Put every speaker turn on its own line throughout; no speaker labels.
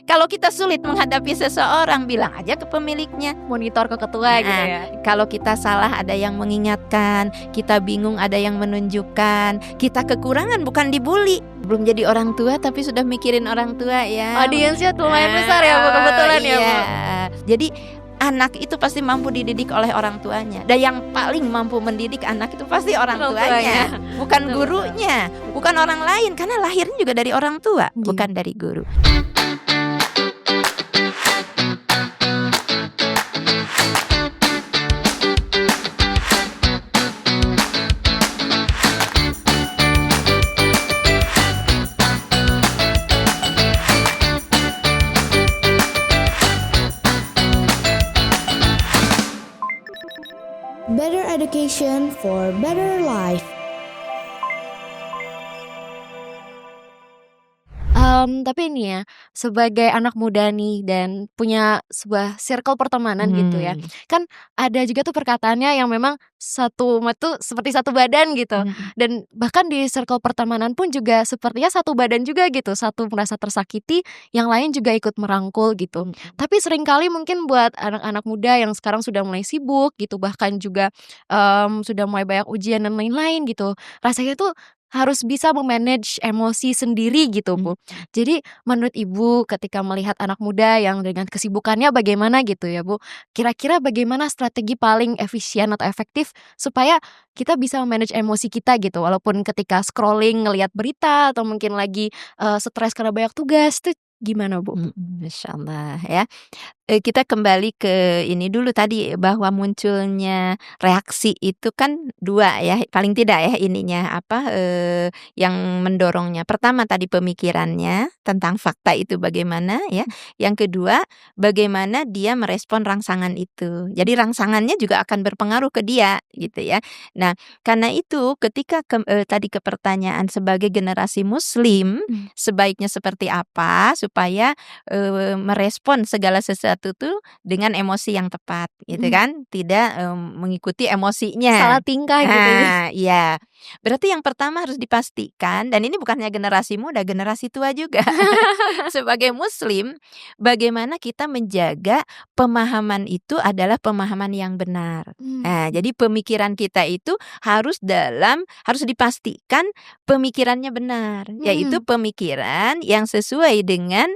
Kalau kita sulit menghadapi seseorang, bilang aja ke pemiliknya.
Monitor ke ketua gitu
Nah,
ya.
kalau kita salah ada yang mengingatkan, kita bingung ada yang menunjukkan, kita kekurangan bukan dibully. Belum jadi orang tua tapi sudah mikirin orang tua ya.
Audiensnya lumayan besar ya Bu, kebetulan ya Bu.
Iya. Jadi anak itu pasti mampu dididik oleh orang tuanya. Dan yang paling mampu mendidik anak itu pasti orang tuanya, bukan gurunya, bukan orang lain. Karena lahirnya juga dari orang tua, bukan dari guru.
Better education for better life.
Tapi ini ya, sebagai anak muda nih dan punya sebuah circle pertemanan gitu ya, kan ada juga tuh perkataannya yang memang satu umat tuh seperti satu badan gitu. Dan bahkan di circle pertemanan pun juga sepertinya satu badan juga gitu. Satu merasa tersakiti, yang lain juga ikut merangkul gitu. Tapi seringkali mungkin buat anak-anak muda yang sekarang sudah mulai sibuk gitu, bahkan juga sudah mulai banyak ujian dan lain-lain gitu, rasanya tuh harus bisa memanage emosi sendiri gitu Bu. Jadi menurut Ibu ketika melihat anak muda yang dengan kesibukannya bagaimana gitu ya Bu, kira-kira bagaimana strategi paling efisien atau efektif supaya kita bisa memanage emosi kita gitu, walaupun ketika scrolling ngelihat berita atau mungkin lagi stres karena banyak tugas, tuh gimana Bu?
Masya Allah ya. Kita kembali ke ini dulu tadi, bahwa munculnya reaksi itu kan dua ya, paling tidak ya ininya apa, yang mendorongnya. Pertama tadi pemikirannya tentang fakta itu bagaimana ya. Yang kedua, bagaimana dia merespon rangsangan itu. Jadi rangsangannya juga akan berpengaruh ke dia gitu ya. Nah, karena itu ketika tadi ke pertanyaan sebagai generasi muslim, sebaiknya seperti apa supaya merespon segala sesuatu tuh dengan emosi yang tepat gitu kan, tidak mengikuti emosinya.
Salah tingkah gitu ya.
Nah, iya. Berarti yang pertama harus dipastikan, dan ini bukannya generasi muda, generasi tua juga. Sebagai muslim, bagaimana kita menjaga pemahaman itu adalah pemahaman yang benar. Nah, jadi pemikiran kita itu harus dipastikan pemikirannya benar, yaitu pemikiran yang sesuai dengan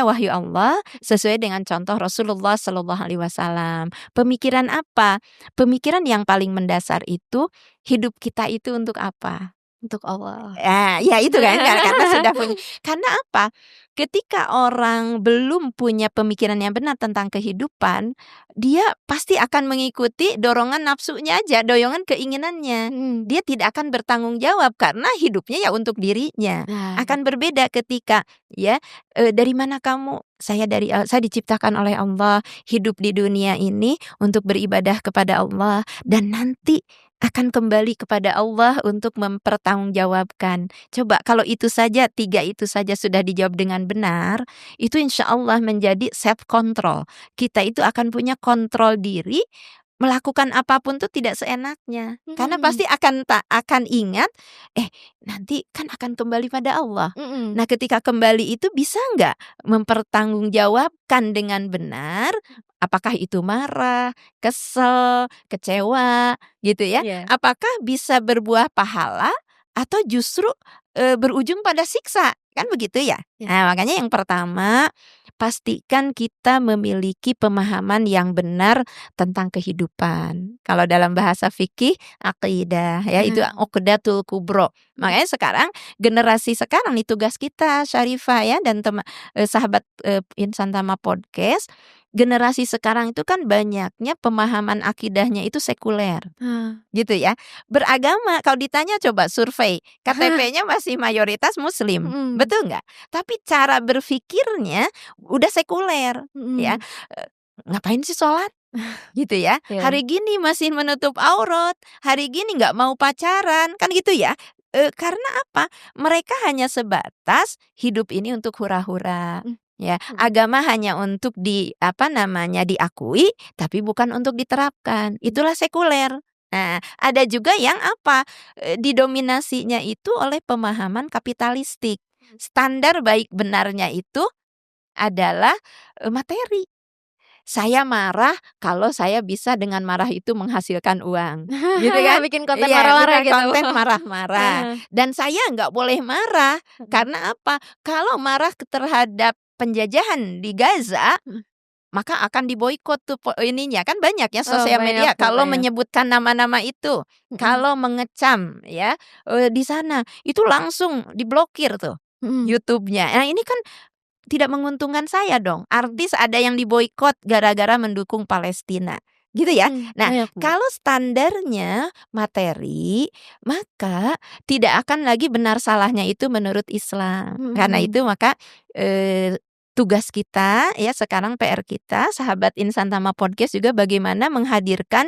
wahyu Allah, sesuai dengan contoh Rasulullah Shallallahu Alaihi Wasallam. Pemikiran apa? Pemikiran yang paling mendasar itu, hidup kita itu untuk apa?
Untuk Allah.
Ya itu kan, karena sudah punya. Karena apa? Ketika orang belum punya pemikiran yang benar tentang kehidupan, dia pasti akan mengikuti dorongan nafsunya aja, dorongan keinginannya. Dia tidak akan bertanggung jawab karena hidupnya ya untuk dirinya. Akan berbeda ketika ya, dari mana kamu? Saya diciptakan oleh Allah, hidup di dunia ini untuk beribadah kepada Allah, dan nanti akan kembali kepada Allah untuk mempertanggungjawabkan. Coba kalau itu saja, 3 itu saja sudah dijawab dengan benar, itu insya Allah menjadi self control. Kita itu akan punya kontrol diri, melakukan apapun tuh tidak seenaknya. Karena pasti akan ingat, nanti kan akan kembali pada Allah. Nah, ketika kembali itu bisa nggak mempertanggungjawabkan dengan benar? Apakah itu marah, kesel, kecewa, gitu ya? Apakah bisa berbuah pahala atau justru berujung pada siksa? Kan begitu ya? Nah, makanya yang pertama, pastikan kita memiliki pemahaman yang benar tentang kehidupan. Kalau dalam bahasa fikih, aqidah ya, itu uqdatul kubro. Makanya sekarang generasi sekarang nih, tugas kita Syarifah ya dan sahabat Insan Tama Podcast, generasi sekarang itu kan banyaknya pemahaman akidahnya itu sekuler. Gitu ya. Beragama, kalau ditanya coba survei, KTP-nya masih mayoritas muslim. Betul nggak? Tapi cara berpikirnya udah sekuler ya. Ngapain sih sholat? Gitu ya. Hari gini masih menutup aurat, hari gini nggak mau pacaran, kan gitu ya. Karena apa? Mereka hanya sebatas hidup ini untuk hura-hura. Ya, agama hanya untuk diakui, tapi bukan untuk diterapkan. Itulah sekuler. Nah, ada juga yang didominasinya itu oleh pemahaman kapitalistik. Standar baik benarnya itu adalah materi. Saya marah kalau saya bisa dengan marah itu menghasilkan uang, gitu kan?
Bikin konten
Iya,
marah-marah
bikin
gitu.
konten marah-marah. Dan saya nggak boleh marah, karena apa? Kalau marah terhadap penjajahan di Gaza, maka akan diboikot tuh ininya. Kan banyak ya sosial media
Banyak tuh,
kalau
banyak.
menyebutkan nama-nama itu, kalau mengecam ya di sana, itu langsung diblokir tuh YouTube-nya. Nah, ini kan tidak menguntungkan saya dong. Artis ada yang diboikot gara-gara mendukung Palestina, gitu ya. Nah,
Banyak, Bu.
kalau standarnya materi, maka tidak akan lagi benar salahnya itu menurut Islam. Karena itu maka tugas kita ya sekarang, PR kita Sahabat Insan Tama Podcast juga bagaimana menghadirkan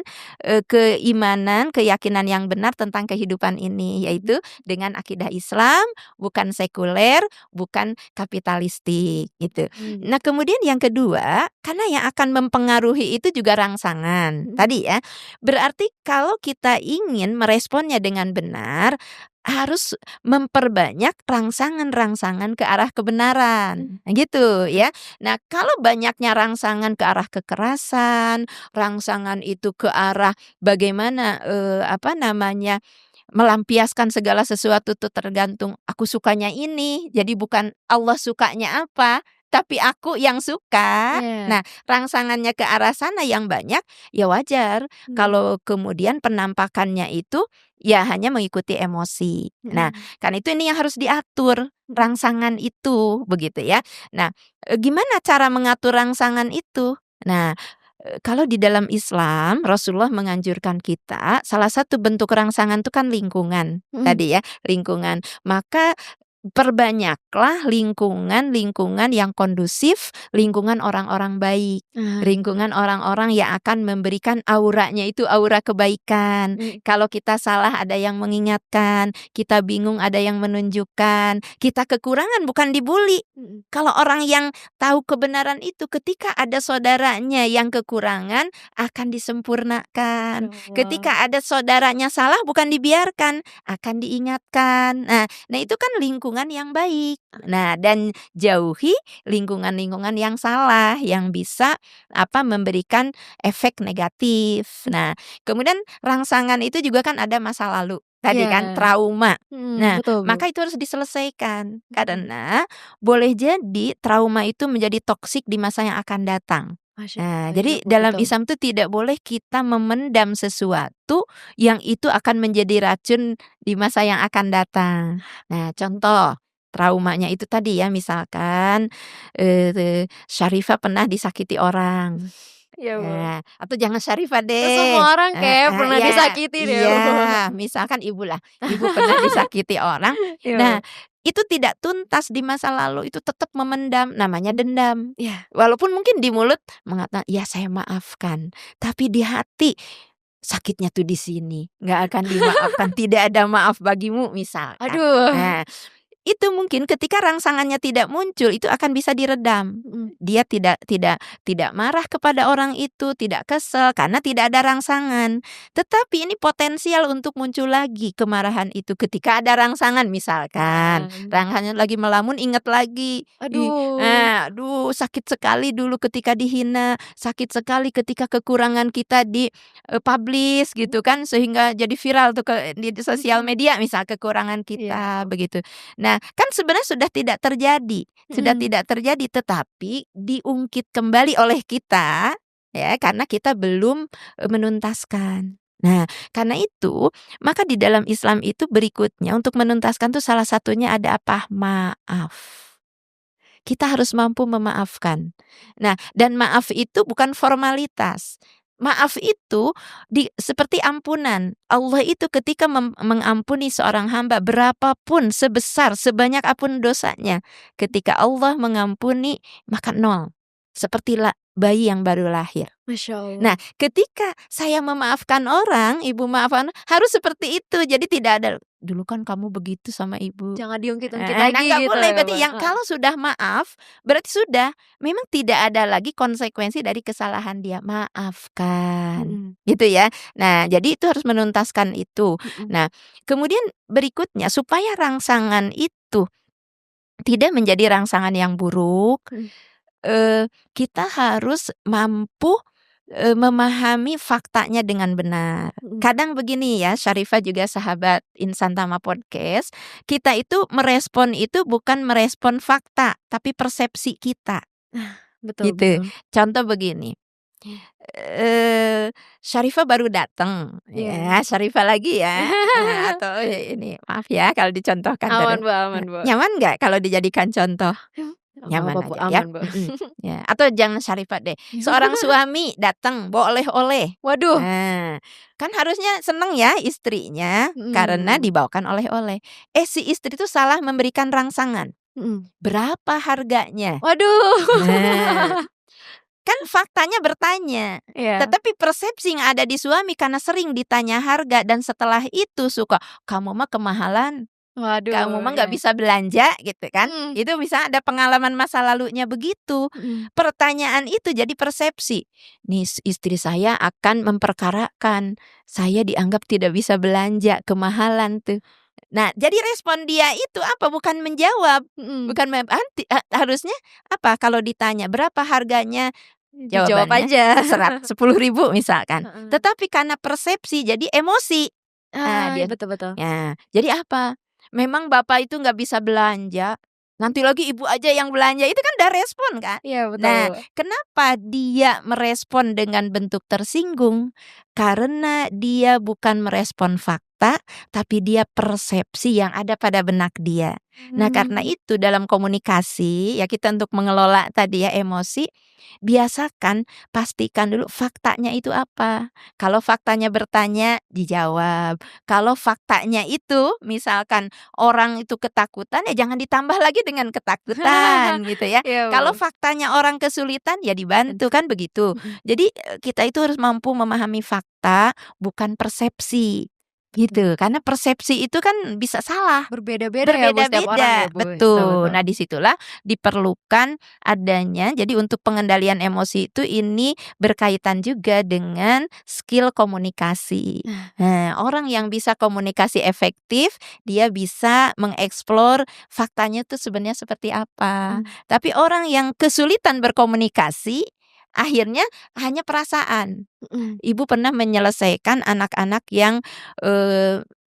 keimanan, keyakinan yang benar tentang kehidupan ini, yaitu dengan akidah Islam, bukan sekuler, bukan kapitalistik gitu. Nah, kemudian yang kedua, karena yang akan mempengaruhi itu juga rangsangan. Tadi ya, berarti kalau kita ingin meresponnya dengan benar, harus memperbanyak rangsangan-rangsangan ke arah kebenaran, gitu ya. Nah, kalau banyaknya rangsangan ke arah kekerasan, rangsangan itu ke arah bagaimana melampiaskan segala sesuatu itu tergantung aku sukanya ini, jadi bukan Allah sukanya apa, tapi aku yang suka. Nah, rangsangannya ke arah sana yang banyak, ya wajar kalau kemudian penampakannya itu ya hanya mengikuti emosi. Nah, kan itu ini yang harus diatur rangsangan itu, begitu ya. Nah, gimana cara mengatur rangsangan itu? Nah, kalau di dalam Islam, Rasulullah menganjurkan kita, salah satu bentuk rangsangan itu kan lingkungan, tadi ya, lingkungan. Maka perbanyaklah lingkungan yang kondusif, lingkungan orang-orang baik, lingkungan orang-orang yang akan memberikan auranya itu aura kebaikan. Kalau kita salah ada yang mengingatkan, kita bingung ada yang menunjukkan, kita kekurangan bukan dibully. Kalau orang yang tahu kebenaran itu, ketika ada saudaranya yang kekurangan akan disempurnakan. Ketika ada saudaranya salah bukan dibiarkan, akan diingatkan. Nah itu kan lingkungan yang baik. Nah, dan jauhi lingkungan-lingkungan yang salah yang bisa memberikan efek negatif. Nah, kemudian rangsangan itu juga kan ada masa lalu. Tadi kan trauma. Nah,
betul, Bu.
maka itu harus diselesaikan karena boleh jadi trauma itu menjadi toksik di masa yang akan datang. Nah, jadi dalam Islam itu tidak boleh kita memendam sesuatu yang itu akan menjadi racun di masa yang akan datang. Nah, contoh traumanya itu tadi ya, misalkan Syarifah pernah disakiti orang. Ya, atau jangan Syarifah deh.
Semua orang kayak pernah disakiti deh.
Iya, misalkan ibu pernah disakiti orang. Nah, itu tidak tuntas di masa lalu, itu tetap memendam, namanya dendam. Walaupun mungkin di mulut mengatakan, ya saya maafkan, tapi di hati sakitnya tuh di sini, nggak akan dimaafkan, tidak ada maaf bagimu misalkan. Nah, itu mungkin ketika rangsangannya tidak muncul itu akan bisa diredam. Dia tidak marah kepada orang itu, tidak kesel karena tidak ada rangsangan. Tetapi ini potensial untuk muncul lagi kemarahan itu ketika ada rangsangan, misalkan rangsangannya lagi melamun, ingat lagi. Aduh, sakit sekali dulu ketika dihina, sakit sekali ketika kekurangan kita publish gitu kan, sehingga jadi viral tuh di sosial media misal kekurangan kita begitu. Nah, kan sebenarnya sudah tidak terjadi, tetapi diungkit kembali oleh kita ya, karena kita belum menuntaskan. Nah, karena itu maka di dalam Islam itu berikutnya untuk menuntaskan tuh salah satunya ada apa? Maaf. Kita harus mampu memaafkan. Nah, dan maaf itu bukan formalitas. Maaf itu seperti ampunan. Allah itu ketika mengampuni seorang hamba berapapun, sebanyak apapun dosanya, ketika Allah mengampuni maka 0. Seperti bayi yang baru lahir.
Masya Allah.
Nah, ketika saya memaafkan orang, ibu maafkan, harus seperti itu. Jadi tidak ada, dulu kan kamu begitu sama ibu.
Jangan diungkit-ungkit lagi
nggak
gitu.
boleh.
Ya,
Berarti
Bang.
yang kalau sudah maaf, berarti sudah. Memang tidak ada lagi konsekuensi dari kesalahan dia. Maafkan. Gitu ya. Nah, jadi itu harus menuntaskan itu. Nah, kemudian berikutnya supaya rangsangan itu tidak menjadi rangsangan yang buruk, kita harus mampu memahami faktanya dengan benar. Kadang begini ya, Syarifah juga sahabat Insan Tama Podcast, kita itu merespon itu bukan merespon fakta, tapi persepsi kita.
Betul,
Gitu.
betul.
Contoh begini, Syarifah baru datang,
Iya.
ya Syarifah lagi ya, atau ini maaf ya kalau dicontohkan
Aman,
terus.
Bu, aman, Bu.
Nyaman nggak kalau dijadikan contoh?
Nggak
Nyaman
apa-apa, Bu,
aja ya.
aman, Bu.
Ya. Atau jangan Syarifah deh. Seorang suami datang bawa oleh-oleh.
Waduh.
Nah, kan harusnya seneng ya istrinya karena dibawakan oleh-oleh. Si istri itu salah memberikan rangsangan. Berapa harganya?
Waduh.
Nah, kan faktanya bertanya.
Iya.
Tetapi persepsi yang ada di suami karena sering ditanya harga dan setelah itu suka, kamu mah kemahalan.
Waduh.
Kamu mah nggak bisa belanja gitu kan.
Mm.
Itu bisa ada pengalaman masa lalunya begitu. Pertanyaan itu jadi persepsi. Nih istri saya akan memperkarakan. Saya dianggap tidak bisa belanja, kemahalan tuh. Nah, jadi respon dia itu apa? Bukan menjawab. Bukan harusnya apa? Kalau ditanya berapa harganya?
Dijawab
Jawabannya
aja.
10.000 misalkan. Tetapi karena persepsi jadi emosi. Nah, dia
betul-betul.
ya, jadi apa? Memang bapak itu nggak bisa belanja. Nanti lagi ibu aja yang belanja. Itu kan udah respon kan?
Iya, betul.
Nah, kenapa dia merespon dengan bentuk tersinggung? Karena dia bukan merespon fakta, tapi dia persepsi yang ada pada benak dia. Nah, karena itu dalam komunikasi ya kita untuk mengelola tadi ya emosi, biasakan pastikan dulu faktanya itu apa. Kalau faktanya bertanya, dijawab. Kalau faktanya itu misalkan orang itu ketakutan, ya jangan ditambah lagi dengan ketakutan gitu ya.
Iya,
Kalau
Bu.
faktanya orang kesulitan, ya dibantu kan begitu. Jadi kita itu harus mampu memahami fakta, bukan persepsi. Gitu. Karena persepsi itu kan bisa salah.
Berbeda-beda ya, Bu, setiap orang ya, Bu.
Betul. Nah, disitulah diperlukan adanya. Jadi untuk pengendalian emosi itu ini berkaitan juga dengan skill komunikasi. Nah, orang yang bisa komunikasi efektif, dia bisa mengeksplor faktanya itu sebenarnya seperti apa. Tapi orang yang kesulitan berkomunikasi, akhirnya hanya perasaan. Ibu pernah menyelesaikan anak-anak yang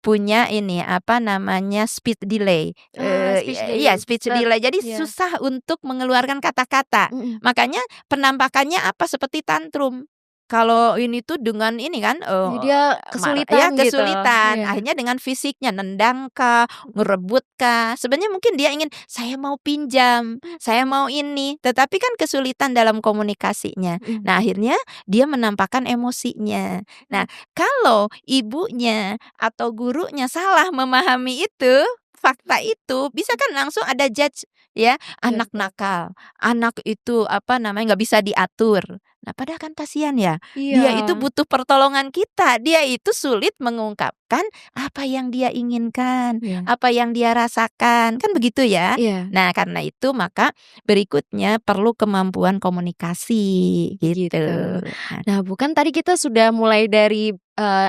punya ini apa namanya speech delay.
Speech delay.
Iya, speech delay. Jadi
Iya.
susah untuk mengeluarkan kata-kata. Makanya penampakannya apa seperti tantrum. Kalau ini tuh dengan ini kan
Jadi dia kesulitan gitu.
kesulitan.
Iya.
Akhirnya dengan fisiknya nendang kah, ngerebut kah. Sebenarnya mungkin dia ingin saya mau pinjam, saya mau ini, tetapi kan kesulitan dalam komunikasinya. Nah, akhirnya dia menampakkan emosinya. Nah, kalau ibunya atau gurunya salah memahami itu, fakta itu, bisa kan langsung ada judge ya, anak nakal, anak itu apa namanya nggak bisa diatur. Nah, padahal kan kasihan ya. Dia itu butuh pertolongan kita. Dia itu sulit mengungkapkan apa yang dia inginkan, apa yang dia rasakan. Kan begitu ya. Nah, karena itu maka berikutnya perlu kemampuan komunikasi gitu.
Nah, bukan tadi kita sudah mulai dari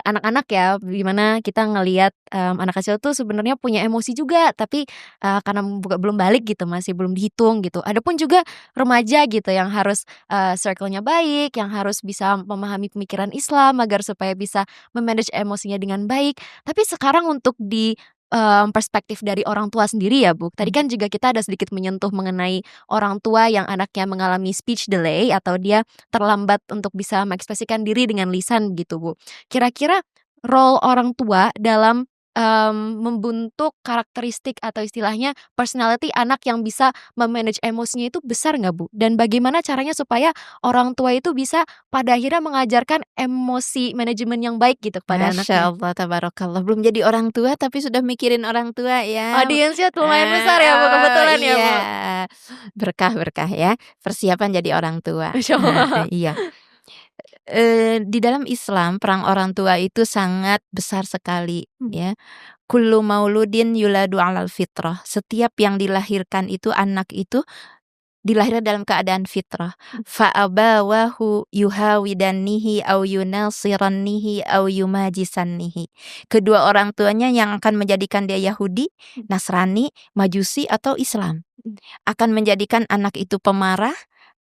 anak-anak ya, gimana kita ngelihat anak kecil tuh sebenarnya punya emosi juga, tapi karena belum balik gitu, masih belum dihitung gitu. Adapun juga remaja gitu yang harus circle-nya baik, yang harus bisa memahami pemikiran Islam agar supaya bisa memanage emosinya dengan baik. Tapi sekarang untuk di perspektif dari orang tua sendiri ya, Bu. Tadi kan juga kita ada sedikit menyentuh mengenai orang tua yang anaknya mengalami speech delay atau dia terlambat untuk bisa mengekspresikan diri dengan lisan gitu, Bu. Kira-kira role orang tua dalam membentuk karakteristik atau istilahnya personality anak yang bisa memanage emosinya itu besar nggak, Bu? Dan bagaimana caranya supaya orang tua itu bisa pada akhirnya mengajarkan emosi manajemen yang baik gitu kepada anaknya?
Masya Allah, tabarakallah. Belum jadi orang tua tapi sudah mikirin orang tua ya.
Audiensnya lumayan besar ya, Bu, kebetulan ya, Bu.
Berkah-berkah ya. Persiapan jadi orang tua.
Masya Allah.
Iya. Di dalam Islam perang orang tua itu sangat besar sekali ya. Kullu mauludin yuladu 'alal fitrah. Setiap yang dilahirkan itu anak itu dilahirkan dalam keadaan fitrah. Fa abawahu yuhawidannihi au yunasirannihi au yumajisannihi. Kedua orang tuanya yang akan menjadikan dia Yahudi, Nasrani, Majusi atau Islam. Akan menjadikan anak itu pemarah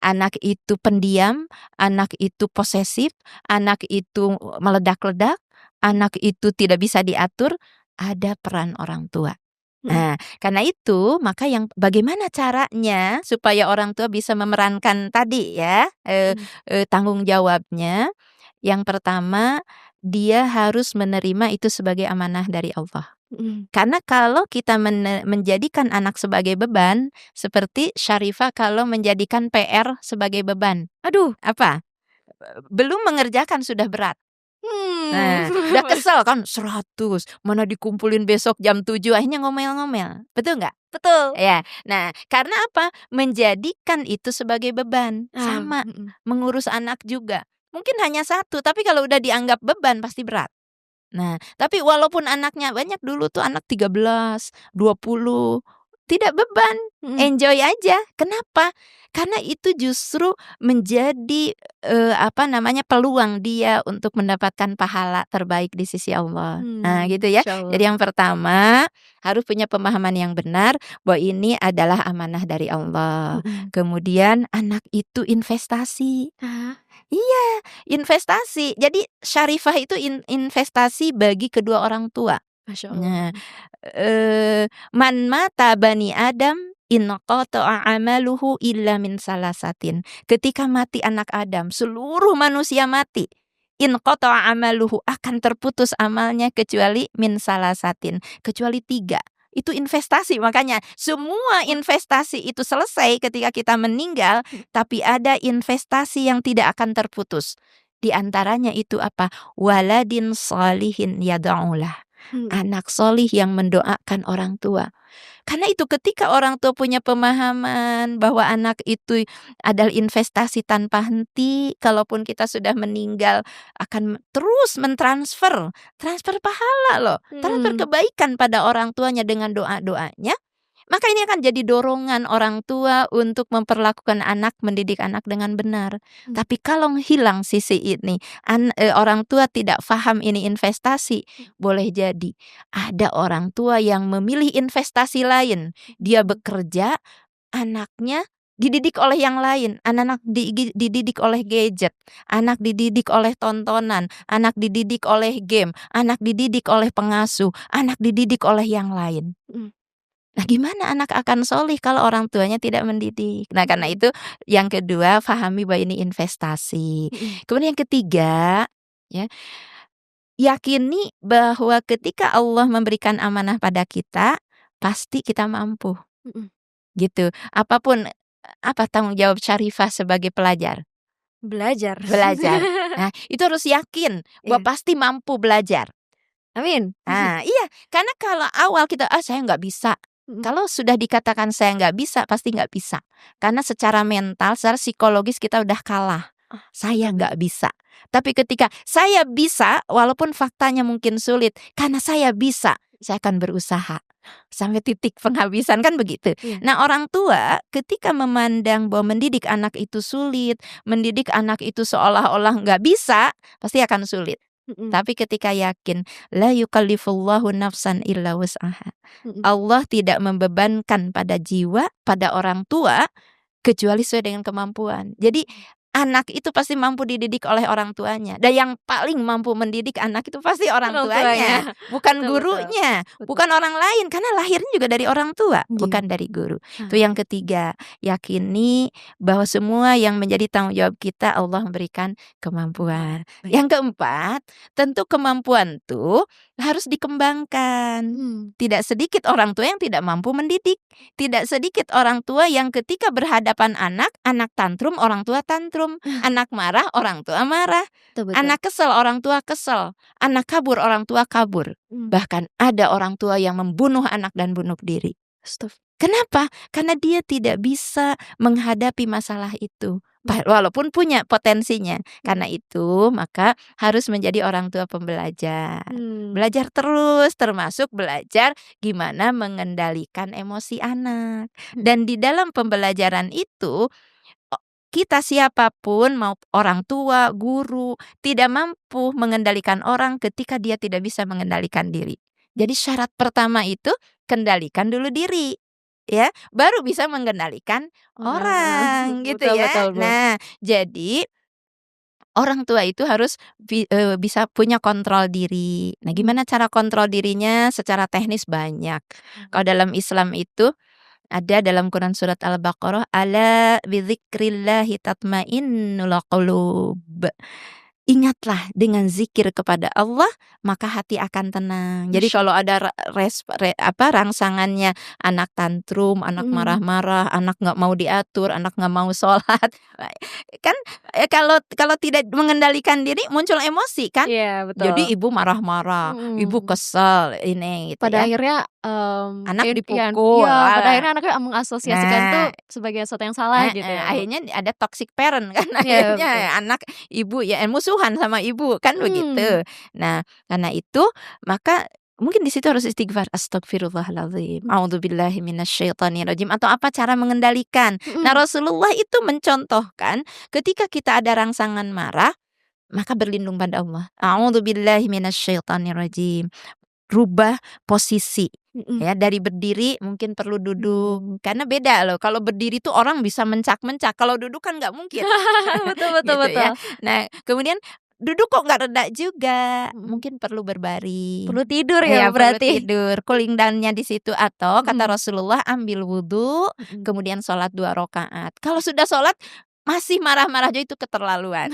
anak itu pendiam, anak itu posesif, anak itu meledak-ledak, anak itu tidak bisa diatur, ada peran orang tua. Nah, karena itu maka bagaimana caranya supaya orang tua bisa memerankan tadi ya tanggung jawabnya. Yang pertama, dia harus menerima itu sebagai amanah dari Allah. Karena kalau kita menjadikan anak sebagai beban, seperti Syarifah kalau menjadikan PR sebagai beban.
Aduh,
Apa? Belum mengerjakan sudah berat. Nah, udah kesel kan 100, mana dikumpulin besok jam 7, akhirnya ngomel-ngomel. Betul nggak?
betul.
Ya. Nah, karena apa? Menjadikan itu sebagai beban. Sama, mengurus anak juga. Mungkin hanya 1, tapi kalau udah dianggap beban pasti berat. Nah, tapi walaupun anaknya banyak, dulu tuh anak 13, 20, tidak beban, enjoy aja. Kenapa? Karena itu justru menjadi peluang dia untuk mendapatkan pahala terbaik di sisi Allah. Nah, gitu ya.
Masya Allah.
Jadi yang pertama harus punya pemahaman yang benar bahwa ini adalah amanah dari Allah. Kemudian anak itu investasi. Iya, investasi. Jadi Syarifah itu investasi bagi kedua orang tua.
Masya Allah.
Nah, man mata bani Adam in qata'a amaluhu illa min salasatin. Ketika mati anak Adam, seluruh manusia mati. In qata'a amaluhu, akan terputus amalnya kecuali min salasatin, kecuali 3. Itu investasi, makanya semua investasi itu selesai ketika kita meninggal, tapi ada investasi yang tidak akan terputus. Di antaranya itu apa? Waladin sholihin yad'ulah. Anak solih yang mendoakan orang tua. Karena itu ketika orang tua punya pemahaman bahwa anak itu adalah investasi tanpa henti, kalaupun kita sudah meninggal akan terus transfer pahala loh, transfer kebaikan pada orang tuanya dengan doa-doanya. Maka ini akan jadi dorongan orang tua untuk memperlakukan anak, mendidik anak dengan benar. Tapi kalau hilang sisi ini, orang tua tidak paham ini investasi, boleh jadi ada orang tua yang memilih investasi lain. Dia bekerja, anaknya dididik oleh yang lain. Anak dididik oleh gadget, anak dididik oleh tontonan, anak dididik oleh game, anak dididik oleh pengasuh, anak dididik oleh yang lain. Nah, gimana anak akan solih kalau orang tuanya tidak mendidik? Nah, karena itu yang kedua, pahami bahwa ini investasi. Kemudian yang ketiga, ya, yakini bahwa ketika Allah memberikan amanah pada kita, pasti kita mampu. Gitu. Apapun tanggung jawab Syarifah sebagai pelajar?
Belajar.
Nah, itu harus yakin bahwa pasti mampu belajar.
Amin.
Nah, iya, karena kalau awal kita saya nggak bisa. Kalau sudah dikatakan saya nggak bisa, pasti nggak bisa. Karena secara mental, secara psikologis kita udah kalah. Saya nggak bisa. Tapi ketika saya bisa, walaupun faktanya mungkin sulit, karena saya bisa, saya akan berusaha sampai titik penghabisan, kan begitu. Nah, orang tua ketika memandang bahwa mendidik anak itu sulit, mendidik anak itu seolah-olah nggak bisa, pasti akan sulit. Tapi ketika yakin, la yukallifullahu nafsan illa wus'aha. Allah tidak membebankan pada jiwa, pada orang tua, kecuali sesuai dengan kemampuan. Jadi anak itu pasti mampu dididik oleh orang tuanya. Dan yang paling mampu mendidik anak itu pasti orang tuanya. Bukan gurunya, bukan orang lain. Karena lahirnya juga dari orang tua, bukan dari guru. Itu yang ketiga, yakini bahwa semua yang menjadi tanggung jawab kita, Allah memberikan kemampuan. Yang keempat, tentu kemampuan tuh harus dikembangkan. Tidak sedikit orang tua yang tidak mampu mendidik. Tidak sedikit orang tua yang ketika berhadapan anak tantrum, orang tua tantrum. Anak marah, orang tua marah.
Betul.
Anak kesel, orang tua kesel. Anak kabur, orang tua kabur. Bahkan ada orang tua yang membunuh anak dan bunuh diri. Kenapa? Karena dia tidak bisa menghadapi masalah itu, walaupun punya potensinya. Karena itu maka harus menjadi orang tua pembelajar. Belajar terus, termasuk belajar gimana mengendalikan emosi anak. Dan di dalam pembelajaran itu, kita siapapun, mau orang tua, guru, tidak mampu mengendalikan orang ketika dia tidak bisa mengendalikan diri. Jadi syarat pertama itu kendalikan dulu diri. ya, baru bisa mengendalikan orang gitu
Betul
ya.
betul, Bu.
Nah, jadi orang tua itu harus bisa punya kontrol diri. Nah,
Mhm.
gimana cara kontrol dirinya? Secara teknis banyak. Kalau dalam Islam itu ada dalam Quran surat Al-Baqarah, "Ala bidzikrillahi tatmainnul qulub." Ingatlah dengan zikir kepada Allah, maka hati akan tenang. Jadi
Masya
kalau ada rangsangannya anak tantrum, anak
Mhm.
marah-marah, anak nggak mau diatur, anak nggak mau sholat, kan kalau tidak mengendalikan diri muncul emosi kan?
Iya,
Jadi
betul.
ibu marah-marah, ibu
Mhm.
kesel, ini gitu
Pada
ya.
akhirnya,
Anak
iya
dipukul,
iya, pada
lah.
akhirnya anaknya mengasosiasikan itu
Nah,
sebagai sesuatu yang salah gitu ya, Bu.
akhirnya ada toxic parent kan,
Iya, betul.
akhirnya anak ibu ya musuhan sama ibu kan
Mhm.
begitu. Nah, karena itu maka mungkin di situ harus istighfar, astagfirullahaladzim, a'udzubillahi minasyaitonirrajim, atau apa cara mengendalikan. Nah,
Mhm.
Rasulullah itu mencontohkan ketika kita ada rangsangan marah, maka berlindung pada Allah. A'udzubillahi minasyaitonirrajim. Rubah posisi.
Mhm.
Ya, dari berdiri mungkin perlu duduk, karena beda loh, kalau berdiri tuh orang bisa mencak-mencak, kalau duduk kan nggak mungkin,
Betul betul
gitu ya.
betul.
Nah, kemudian duduk kok nggak reda juga,
Mhm.
mungkin perlu berbaring.
Perlu tidur ya,
Ya,
Bu,
perlu
berarti?
tidur, cooling down-nya di situ, atau kata
Mhm.
Rasulullah ambil wudhu,
Mhm.
kemudian sholat 2 rakaat. Kalau sudah sholat masih marah-marah aja itu keterlaluan.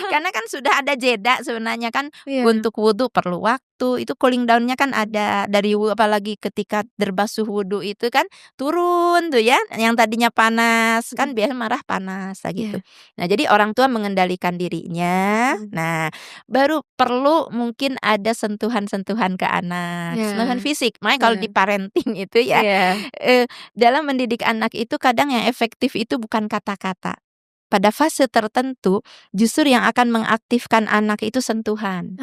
Karena kan sudah ada jeda sebenarnya kan,
Iya.
untuk wudhu perlu waktu, itu cooling down-nya kan ada dari apalagi ketika berbasuh wudhu itu kan turun tuh ya, yang tadinya panas,
Mhm.
kan biasa marah panas, lah gitu.
Iya.
Nah, jadi orang tua mengendalikan dirinya,
Mhm.
nah baru perlu mungkin ada sentuhan-sentuhan ke anak, sentuhan
Iya.
fisik. Makanya kalau
Iya.
di parenting itu ya,
Iya.
dalam mendidik anak itu kadang yang efektif itu bukan kata-kata. Pada fase tertentu, justru yang akan mengaktifkan anak itu sentuhan.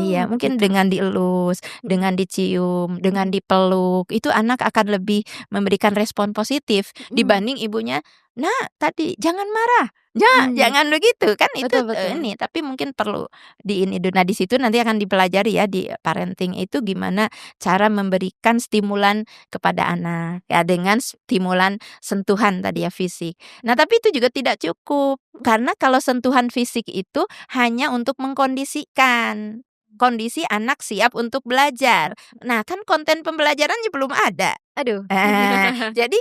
Iya,
Oh,
mungkin
begitu.
dengan dielus,
Mhm.
dengan dicium, dengan
Mhm.
dipeluk, itu anak akan lebih memberikan respon positif
Mhm.
dibanding ibunya, "Nak, tadi jangan marah,
Mhm.
jangan begitu." Kan itu,
Betul betul.
ini, tapi mungkin perlu di ini. Nah, di situ nanti akan dipelajari ya di parenting itu gimana cara memberikan stimulan kepada anak, ya dengan stimulan sentuhan tadi ya, fisik. Nah, tapi itu juga tidak cukup, karena kalau sentuhan fisik itu hanya untuk mengkondisikan. Kondisi anak siap untuk belajar. Nah, kan konten pembelajarannya belum ada.
Aduh.
Jadi,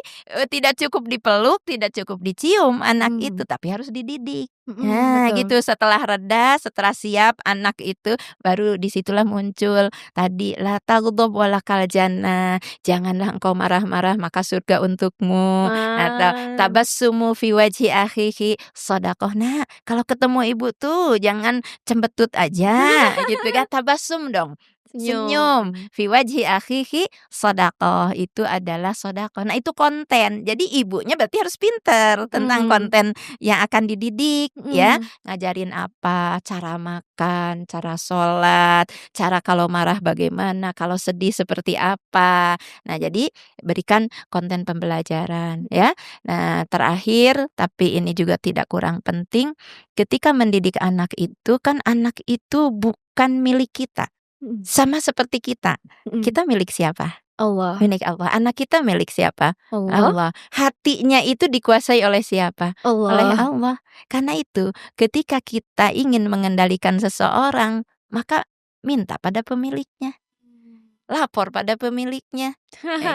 tidak cukup dipeluk, tidak cukup dicium anak
Mhm.
itu, tapi harus dididik.
Mhm,
Nah,
betul.
gitu, setelah reda, setelah siap anak itu, baru disitulah muncul tadi, "La taghdab walakal jannah." Janganlah engkau marah-marah, maka surga untukmu. Atau
Ah.
tabassumu fi wajhi akhihi shadaqah. Nah, kalau ketemu ibu tuh jangan cembetut aja gitu kan, tabassum dong.
Senyum.
Senyum, fi wajhi akhihi shadaqah, itu adalah sedekah. Nah, itu konten. Jadi ibunya berarti harus pinter tentang
Mhm.
konten yang akan dididik ya.
Mhm.
Ngajarin apa, cara makan, cara sholat, cara kalau marah bagaimana, kalau sedih seperti apa. Nah, jadi berikan konten pembelajaran ya. Nah, terakhir tapi ini juga tidak kurang penting, ketika mendidik anak itu kan anak itu bukan milik kita.
Mhm.
Sama seperti kita.
Mhm.
Kita milik siapa?
Allah.
Milik Allah. Anak kita milik siapa?
Allah.
Allah. Hatinya itu dikuasai oleh siapa? Oleh
Allah.
Allah. Karena itu, ketika kita ingin mengendalikan seseorang, maka minta pada pemiliknya, lapor pada pemiliknya.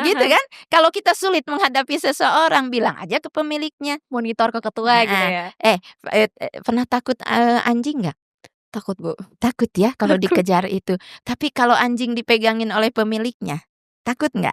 Gitu kan? Kalau kita sulit menghadapi seseorang, bilang aja ke pemiliknya.
Monitor ke ketua gitu ya?
Pernah takut, anjing nggak?
Takut, Bu.
Takut ya kalau
Takut.
dikejar itu. Tapi kalau anjing dipegangin oleh pemiliknya, takut nggak?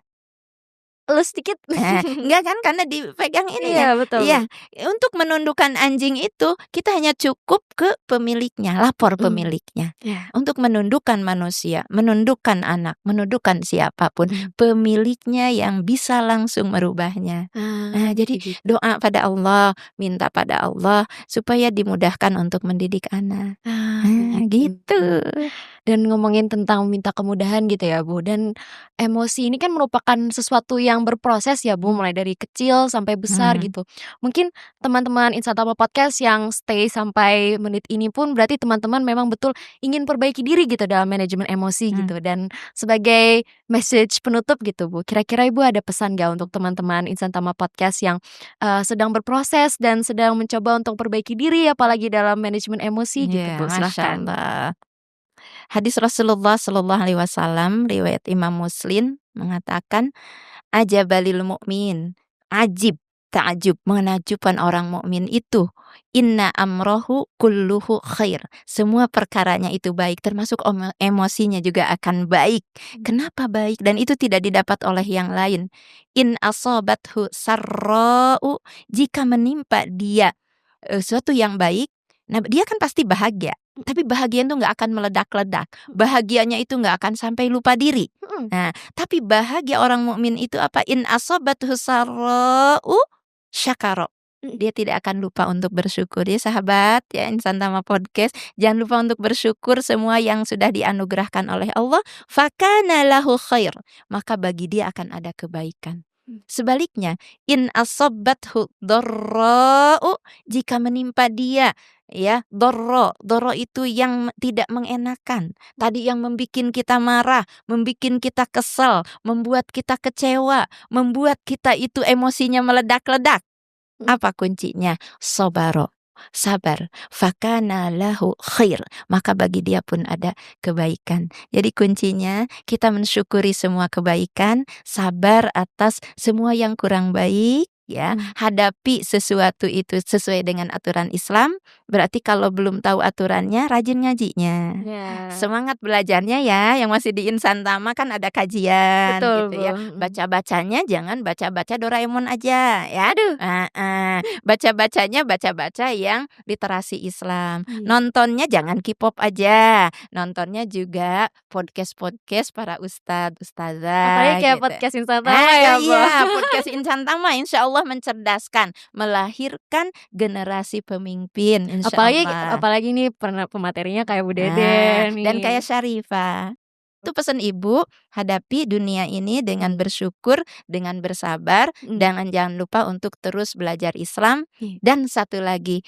Elus dikit.
Enggak kan karena dipegang ininya.
Iya, betul, Bu.
Iya, untuk menundukkan anjing itu kita hanya cukup ke pemiliknya, lapor
Mhm.
pemiliknya.
Iya.
Untuk menundukkan manusia, menundukkan anak, menundukkan siapapun,
Mhm.
pemiliknya yang bisa langsung merubahnya.
Ah,
Jadi
begitu.
doa pada Allah, minta pada Allah supaya dimudahkan untuk mendidik anak.
Ah, begitu.
Gitu.
dan ngomongin tentang minta kemudahan gitu ya Bu. Dan emosi ini kan merupakan sesuatu yang berproses ya Bu, mulai dari kecil sampai besar gitu. Mungkin teman-teman Insan Tama Podcast yang stay sampai menit ini pun berarti teman-teman memang betul ingin perbaiki diri gitu dalam manajemen emosi gitu. Dan sebagai message penutup gitu Bu, kira-kira Ibu ada pesan gak untuk teman-teman Insan Tama Podcast yang sedang berproses dan sedang mencoba untuk perbaiki diri apalagi dalam manajemen emosi gitu Bu?
Masya
Silahkan.
Allah. Hadis Rasulullah Sallallahu Alaihi Wasallam riwayat Imam Muslim mengatakan, ajabalil mu'min, ajib, takjub, menakjubkan orang mukmin itu, inna amrohu kulluhu khair, semua perkaranya itu baik, termasuk emosinya juga akan baik. Kenapa baik? Dan itu tidak didapat oleh yang lain. In asobathu sarra'u, jika menimpa dia suatu yang baik, nah dia kan pasti bahagia. Tapi bahagia itu nggak akan meledak-ledak. Bahagianya itu nggak akan sampai lupa diri. Nah, tapi bahagia orang mukmin itu apa? In asobathu sarra'u syakaro. Dia tidak akan lupa untuk bersyukur. Ya sahabat, ya Insan Tama Podcast, jangan lupa untuk bersyukur semua yang sudah dianugerahkan oleh Allah. Fakana lahu khair, maka bagi dia akan ada kebaikan. Sebaliknya, in asobathu dorra'u, jika menimpa dia ya dorro itu yang tidak mengenakan, tadi yang membikin kita marah, membikin kita kesel, membuat kita kecewa, membuat kita itu emosinya meledak-ledak. Apa kuncinya? Sobaro, sabar. Fakana lahu khair, maka bagi dia pun ada kebaikan. Jadi kuncinya kita mensyukuri semua kebaikan, sabar atas semua yang kurang baik, ya. Hadapi sesuatu itu sesuai dengan aturan Islam. Berarti kalau belum tahu aturannya, rajin ngajinya. Semangat belajarnya ya. Yang masih di Insan Tama kan ada kajian.
Betul,
gitu ya. Baca-bacanya jangan baca-baca Doraemon aja ya.
Aduh.
Baca-bacanya baca-baca yang literasi Islam. Nontonnya jangan K-pop aja. Nontonnya juga podcast-podcast para ustadz, ustazah.
Apalagi kayak
gitu.
podcast Insan Tama ya Bu.
Iya, podcast Insan Tama insya Allah mencerdaskan, melahirkan generasi pemimpin insya Allah.
Apalagi nih pematerinya kayak Bu Dede nih.
Dan kayak Syarifah. Itu pesan ibu, hadapi dunia ini dengan bersyukur, dengan bersabar, dan jangan lupa untuk terus belajar Islam. Dan satu lagi,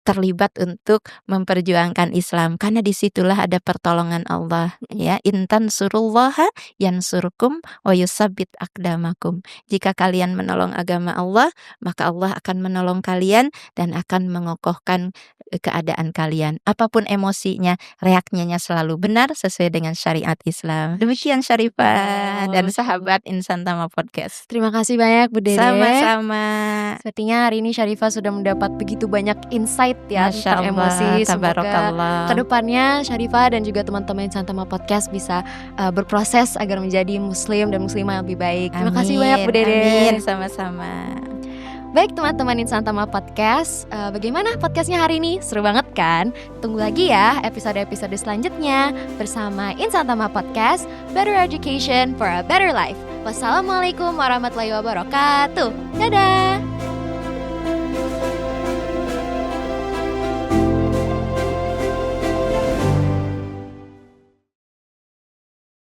terlibat untuk memperjuangkan Islam, karena disitulah ada pertolongan Allah ya. Intan surullaha yansurkum wa yusabbit aqdamakum. Jika kalian menolong agama Allah, maka Allah akan menolong kalian dan akan mengokohkan keadaan kalian. Apapun emosinya, reaksinya selalu benar sesuai dengan syariat Islam. Demikian Syarifah dan sahabat Insan Tama Podcast.
Terima kasih banyak Bu Dede.
Sama-sama.
Sepertinya hari ini Syarifah sudah mendapat begitu banyak insight ya
Masya
tentang
Allah,
emosi. Semoga
tabarakallah.
kedepannya Syarifah dan juga teman-teman Insan Tama Podcast bisa berproses agar menjadi muslim dan muslimah yang lebih baik. Terima kasih banyak Bu Dede.
Amin, sama-sama.
Baik teman-teman Insan Tama Podcast, bagaimana podcastnya hari ini? Seru banget kan? Tunggu lagi ya episode-episode selanjutnya bersama Insan Tama Podcast, Better Education for a Better Life. Wassalamualaikum warahmatullahi wabarakatuh. Dadah!